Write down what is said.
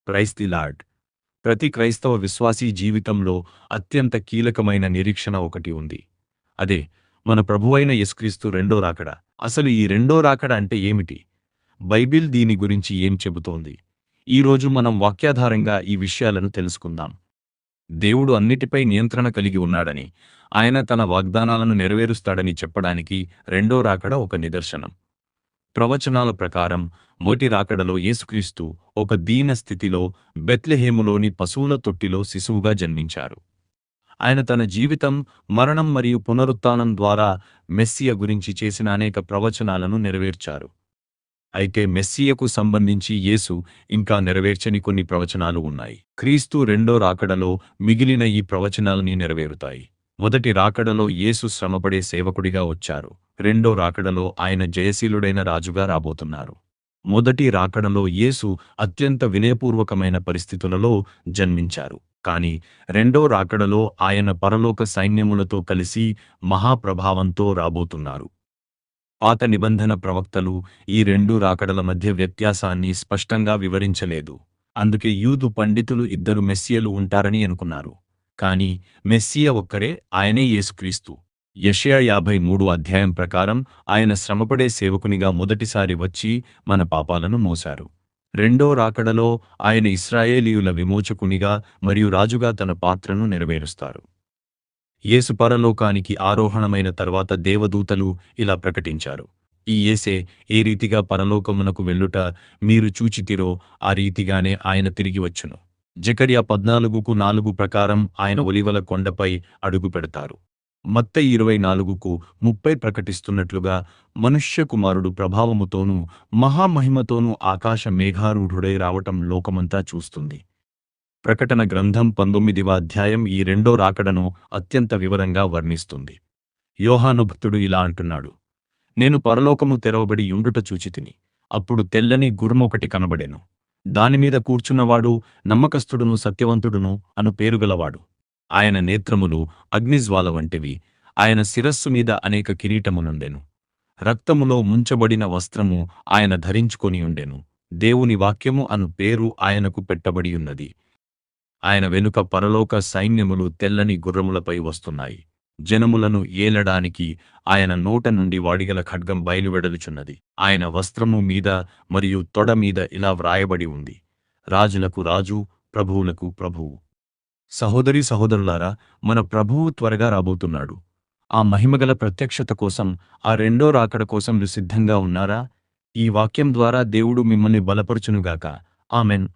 Praise the lord. ప్రతి క్రైస్తవ విశ్వాసీ జీవితంలో అత్యంత కీలకమైన నిరీక్షణ ఒకటి ఉంది. అదే మన ప్రభువైన యేసుక్రీస్తు రెండో రాకడ. అసలు ఈ రెండో రాకడ అంటే ఏమిటి? బైబిల్ దీని గురించి ఏం చెబుతోంది? ఈరోజు మనం వాక్యాధారంగా ఈ విషయాలను తెలుసుకుందాం. దేవుడు అన్నిటిపై నియంత్రణ కలిగి ఉన్నాడని, ఆయన తన వాగ్దానాలను నెరవేరుస్తాడని చెప్పడానికి రెండో రాకడ ఒక నిదర్శనం. ప్రవచనాల ప్రకారం మొదటి రాకడలో యేసుక్రీస్తు ఒక దీన స్థితిలో బెత్లెహేములోని పశువుల తొట్టిలో శిశువుగా జన్మించారు. ఆయన తన జీవితం, మరణం మరియు పునరుత్థానం ద్వారా మెస్సియ గురించి చేసిన అనేక ప్రవచనాలను నెరవేర్చారు. అయితే మెస్సియకు సంబంధించి యేసు ఇంకా నెరవేర్చని కొన్ని ప్రవచనాలు ఉన్నాయి. క్రీస్తు రెండో రాకడలో మిగిలిన ఈ ప్రవచనాలని నెరవేరుతాయి. మొదటి రాకడలో యేసు శ్రమపడే సేవకుడిగా వచ్చారు. రెండో రాకడలో ఆయన జయశీలుడైన రాజుగా రాబోతున్నారు. మొదటి రాకడలో యేసు అత్యంత వినయపూర్వకమైన పరిస్థితులలో జన్మించారు. కానీ రెండో రాకడలో ఆయన పరలోక సైన్యములతో కలిసి మహాప్రభావంతో రాబోతున్నారు. పాత నిబంధన ప్రవక్తలు ఈ రెండు రాకడల మధ్య వ్యత్యాసాన్ని స్పష్టంగా వివరించలేదు. అందుకే యూదు పండితులు ఇద్దరు మెస్సియలు ఉంటారని అనుకున్నారు. కానీ మెస్సియ ఒక్కరే, ఆయనే యేసుక్రీస్తు. యెషయా 53 అధ్యాయం ప్రకారం ఆయన శ్రమపడే సేవకునిగా మొదటిసారి వచ్చి మన పాపాలను మోశారు. రెండో రాకడలో ఆయన ఇశ్రాయేలీయుల విమోచకునిగా మరియు రాజుగా తన పాత్రను నెరవేరుస్తారు. యేసు పరలోకానికి ఆరోహణమైన తర్వాత దేవదూతలు ఇలా ప్రకటించారు: ఈ యేసే ఏ రీతిగా పరలోకమునకు వెళ్ళుట మీరు చూచితిరో ఆ రీతిగానే ఆయన తిరిగి వచ్చును. జెకర్యా 14:4 ప్రకారం ఆయన ఒలీవల కొండపై అడుగు పెడతారు. మత్తయి 24:30 ప్రకటిస్తున్నట్లుగా మనుష్య కుమారుడు ప్రభావముతోనూ మహామహిమతోనూ ఆకాశ మేఘారూఢుడై రావటం లోకమంతా చూస్తుంది. ప్రకటన గ్రంథం 19వ అధ్యాయం ఈ రెండో రాకడను అత్యంత వివరంగా వర్ణిస్తుంది. యోహాను భక్తుడు ఇలా అంటున్నాడు: నేను పరలోకము తెరవబడి యుండుట చూచితిని. అప్పుడు తెల్లని గుర్రమొకటి కనబడెను. దానిమీద కూర్చున్నవాడు నమ్మకస్తుడును సత్యవంతుడును అను పేరుగలవాడు. ఆయన నేత్రములు అగ్నిజ్వాల వంటివి. ఆయన శిరస్సు మీద అనేక కిరీటమునుండెను. రక్తములో ముంచబడిన వస్త్రము ఆయన ధరించుకొని ఉండెను. దేవుని వాక్యము అను పేరు ఆయనకు పెట్టబడియున్నది. ఆయన వెనుక పరలోక సైన్యములు తెల్లని గుర్రములపై వస్తున్నాయి. జనములను ఏలడానికి ఆయన నోట నుండి వాడిగల ఖడ్గం బయలువెడలుచున్నది. ఆయన వస్త్రము మీద మరియు తొడ మీద ఇలా వ్రాయబడి ఉంది: రాజులకు రాజు, ప్రభువులకు ప్రభువు. సహోదరీ సహోదరులారా, మన ప్రభువు త్వరగా రాబోతున్నాడు. ఆ మహిమగల ప్రత్యక్షత కోసం, ఆ రెండో రాకడ కోసం మీరు సిద్ధంగా ఉన్నారా? ఈ వాక్యం ద్వారా దేవుడు మిమ్మల్ని బలపరుచునుగాక. ఆమెన్.